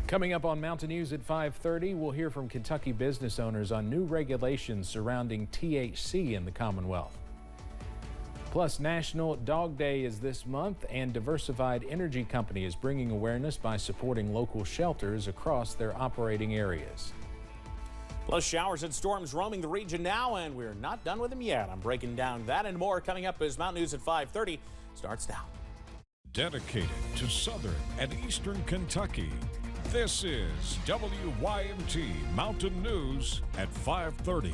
Coming up on Mountain News at 5:30, we'll hear from Kentucky business owners on new regulations surrounding THC in the Commonwealth. Plus, National Dog Day is this month, and Diversified Energy Company is bringing awareness by supporting local shelters across their operating areas. Plus, showers and storms roaming the region now, and we're not done with them yet. I'm breaking down that and more coming up as Mountain News at 5:30 starts now. Dedicated to southern and eastern Kentucky, this is WYMT Mountain News at 5:30.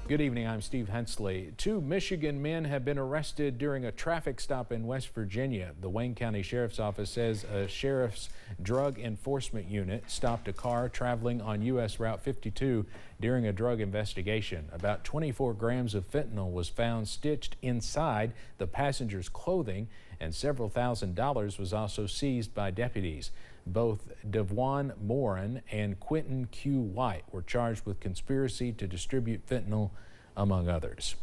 Good evening, I'm Steve Hensley. Two Michigan men have been arrested during a traffic stop in West Virginia. The Wayne County Sheriff's Office says a sheriff's drug enforcement unit stopped a car traveling on U.S. Route 52 during a drug investigation. About 24 grams of fentanyl was found stitched inside the passenger's clothing, and several $1,000s was also seized by deputies. Both Devwan Morin and Quentin Q. White were charged with conspiracy to distribute fentanyl, among others.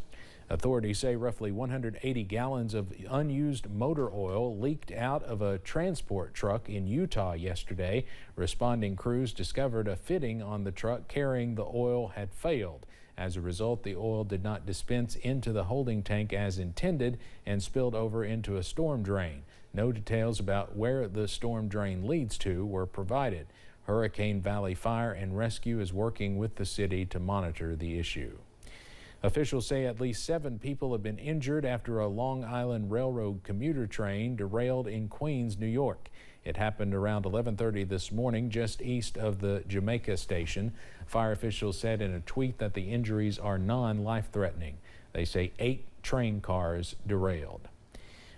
Authorities say roughly 180 gallons of unused motor oil leaked out of a transport truck in Utah yesterday. Responding crews discovered a fitting on the truck carrying the oil had failed. As a result, the oil did not dispense into the holding tank as intended and spilled over into a storm drain. No details about where the storm drain leads to were provided. Hurricane Valley Fire and Rescue is working with the city to monitor the issue. Officials say at least 7 people have been injured after a Long Island Railroad commuter train derailed in Queens, New York. It happened around 11:30 this morning just east of the Jamaica station. Fire officials said in a tweet that the injuries are non-life-threatening. They say 8 train cars derailed.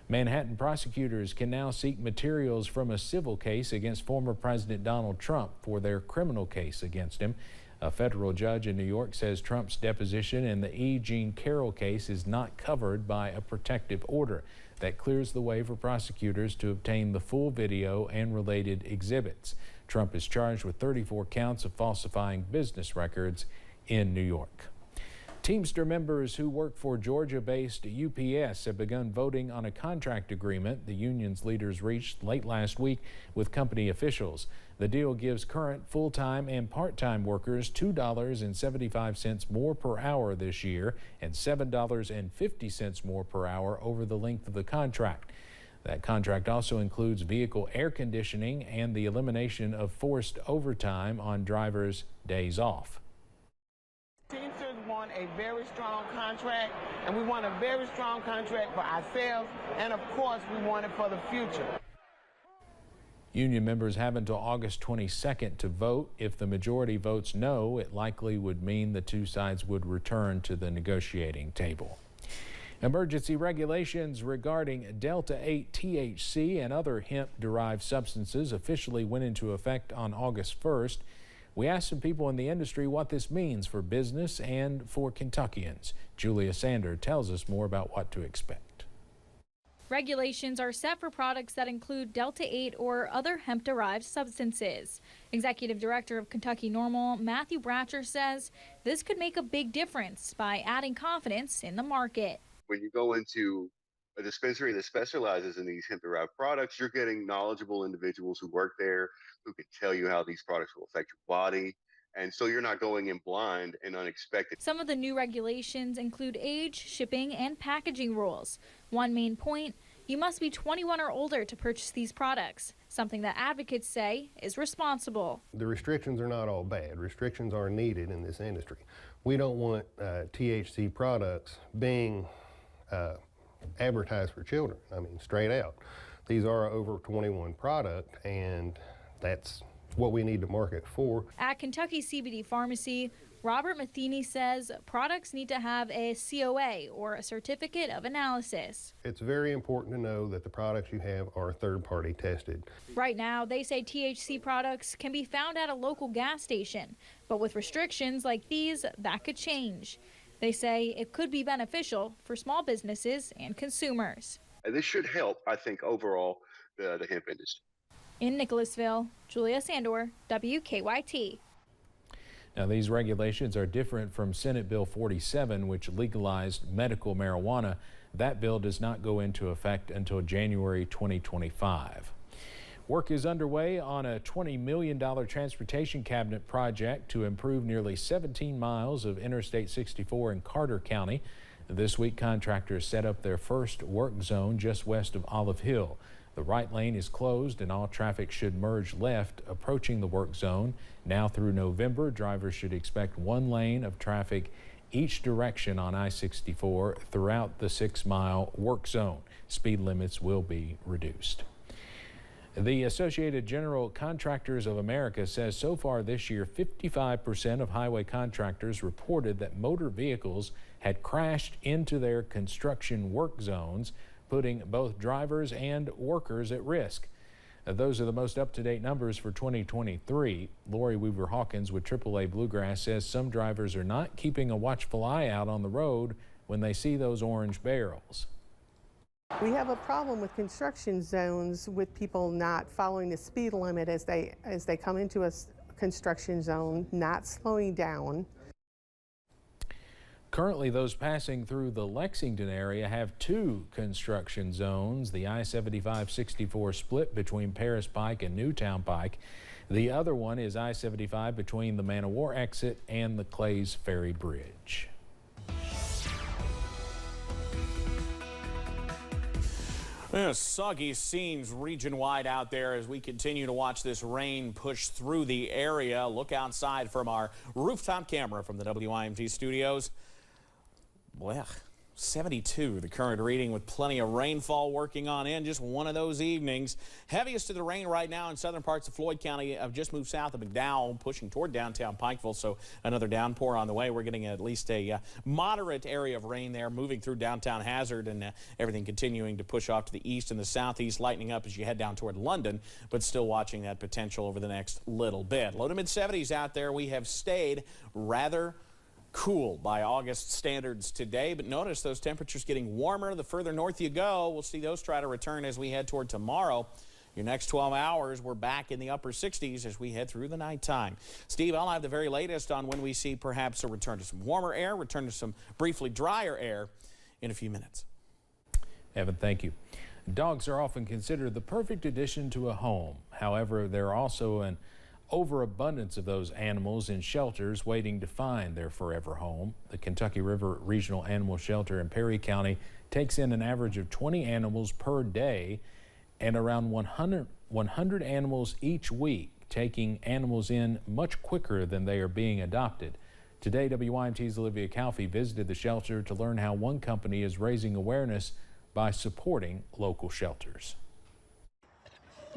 Manhattan prosecutors can now seek materials from a civil case against former President Donald Trump for their criminal case against him. A federal judge in New York says Trump's deposition in the E. Jean Carroll case is not covered by a protective order that clears the way for prosecutors to obtain the full video and related exhibits. Trump is charged with 34 counts of falsifying business records in New York. Teamster members who work for Georgia-based UPS have begun voting on a contract agreement the union's leaders reached late last week with company officials. The deal gives current full-time and part-time workers $2.75 more per hour this year and $7.50 more per hour over the length of the contract. That contract also includes vehicle air conditioning and the elimination of forced overtime on drivers' days off. Teamsters want a very strong contract, and we want a very strong contract for ourselves, and of course we want it for the future. Union members have until August 22nd to vote. If the majority votes no, it likely would mean the two sides would return to the negotiating table. Emergency regulations regarding Delta-8 THC and other hemp-derived substances officially went into effect on August 1st. We asked some people in the industry what this means for business and for Kentuckians. Julia Sander tells us more about what to expect. Regulations are set for products that include Delta-8 or other hemp-derived substances. Executive Director of Kentucky NORML, Matthew Bratcher, says this could make a big difference by adding confidence in the market. When you go into a dispensary that specializes in these hemp-derived products, you're getting knowledgeable individuals who work there, who can tell you how these products will affect your body. And so you're not going in blind and unexpected. Some of the new regulations include age, shipping, and packaging rules. One main point, you must be 21 or older to purchase these products, something that advocates say is responsible. The restrictions are not all bad. Restrictions are needed in this industry. We don't want THC products being advertised for children. I mean, straight out. These are over 21 product, and that's what we need to market for. At Kentucky CBD Pharmacy, Robert Matheny says products need to have a COA, or a certificate of analysis. It's very important to know that the products you have are third-party tested. Right now, they say THC products can be found at a local gas station, but with restrictions like these, that could change. They say it could be beneficial for small businesses and consumers. This should help, I think, overall the hemp industry. In Nicholasville, Julia Sandor, WKYT. Now, these regulations are different from Senate Bill 47, which legalized medical marijuana. That bill does not go into effect until January 2025. Work is underway on a $20 million transportation cabinet project to improve nearly 17 miles of Interstate 64 in Carter County. This week, contractors set up their first work zone just west of Olive Hill. The right lane is closed and all traffic should merge left approaching the work zone. Now through November, drivers should expect one lane of traffic each direction on I-64 throughout the 6-mile work zone. Speed limits will be reduced. The Associated General Contractors of America says so far this year, 55% of highway contractors reported that motor vehicles had crashed into their construction work zones, putting both drivers and workers at risk. Those are the most up-to-date numbers for 2023. Lori Weaver Hawkins with AAA Bluegrass says some drivers are not keeping a watchful eye out on the road when they see those orange barrels. We have a problem with construction zones with people not following the speed limit as they come into a construction zone, not slowing down. Currently, those passing through the Lexington area have 2 construction zones, the I-75-64 split between Paris Pike and Newtown Pike. The other one is I-75 between the Man o' War exit and the Clays Ferry Bridge. Soggy scenes region-wide out there as we continue to watch this rain push through the area. Look outside from our rooftop camera from the WYMT studios. Well, 72 the current reading with plenty of rainfall working on in. Just one of those evenings. Heaviest of the rain right now in southern parts of Floyd County. Have just moved south of McDowell, pushing toward downtown Pikeville. So another downpour on the way. We're getting at least a moderate area of rain there moving through downtown Hazard, and everything continuing to push off to the east and the southeast, lightening up as you head down toward London, but still watching that potential over the next little bit. Low to mid 70s out there. We have stayed rather cool by August standards today, but notice those temperatures getting warmer the further north you go. We'll see those try to return as we head toward tomorrow. Your next 12 hours, we're back in the upper 60s as we head through the nighttime. Steve, I'll have the very latest on when we see perhaps a return to some warmer air, return to some briefly drier air in a few minutes. Evan, thank you. Dogs are often considered the perfect addition to a home. However, there are also an overabundance of those animals in shelters waiting to find their forever home. The Kentucky River Regional Animal Shelter in Perry County takes in an average of 20 animals per day and around 100 animals each week, taking animals in much quicker than they are being adopted. Today, WYMT's Olivia Calfee visited the shelter to learn how one company is raising awareness by supporting local shelters.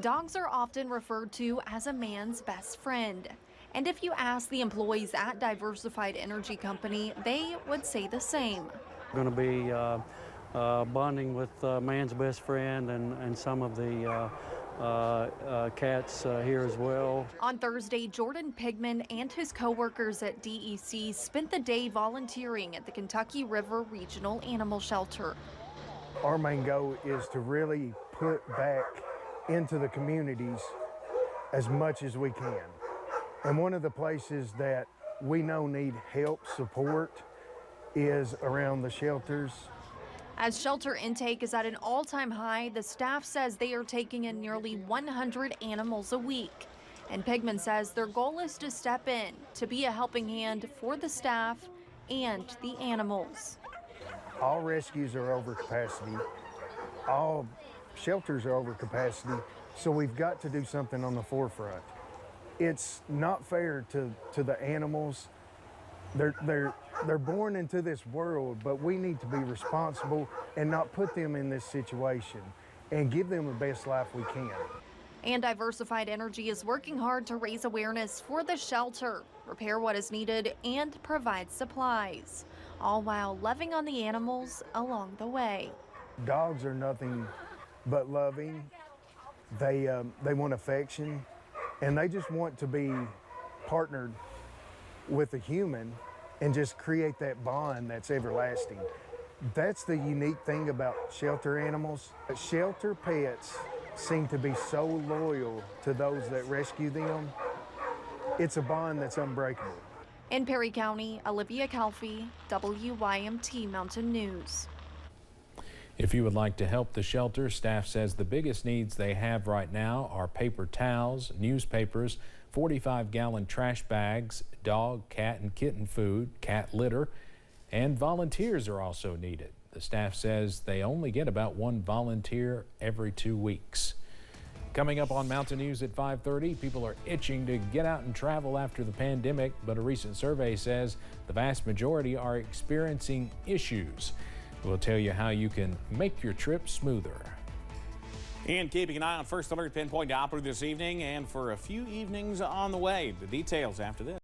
Dogs are often referred to as a man's best friend. And if you ask the employees at Diversified Energy Company, they would say the same. Going to be bonding with man's best friend and some of the cats here as well. On Thursday, Jordan Pigman and his co-workers at DEC spent the day volunteering at the Kentucky River Regional Animal Shelter. Our main goal is to really put back into the communities as much as we can. And one of the places that we know need help, support, is around the shelters. As shelter intake is at an all-time high, the staff says they are taking in nearly 100 animals a week. And Pigman says their goal is to step in to be a helping hand for the staff and the animals. All rescues are over capacity. All shelters are over capacity, so we've got to do something on the forefront. It's not fair to the animals. They're born into this world, but we need to be responsible and not put them in this situation and give them the best life we can. And Diversified Energy is working hard to raise awareness for the shelter, repair what is needed, and provide supplies, all while loving on the animals along the way. Dogs are nothing but loving. They want affection, and they just want to be partnered with a human and just create that bond that's everlasting. That's the unique thing about shelter animals. Shelter pets seem to be so loyal to those that rescue them. It's a bond that's unbreakable. In Perry County, Olivia Calfee, WYMT Mountain News. If you would like to help the shelter, staff says the biggest needs they have right now are paper towels, newspapers, 45-gallon trash bags, dog, cat, and kitten food, cat litter, and volunteers are also needed. The staff says they only get about one volunteer every 2 weeks. Coming up on Mountain News at 5:30, people are itching to get out and travel after the pandemic, but a recent survey says the vast majority are experiencing issues. We'll tell you how you can make your trip smoother. And keeping an eye on First Alert Pinpoint Doppler this evening and for a few evenings on the way. The details after this.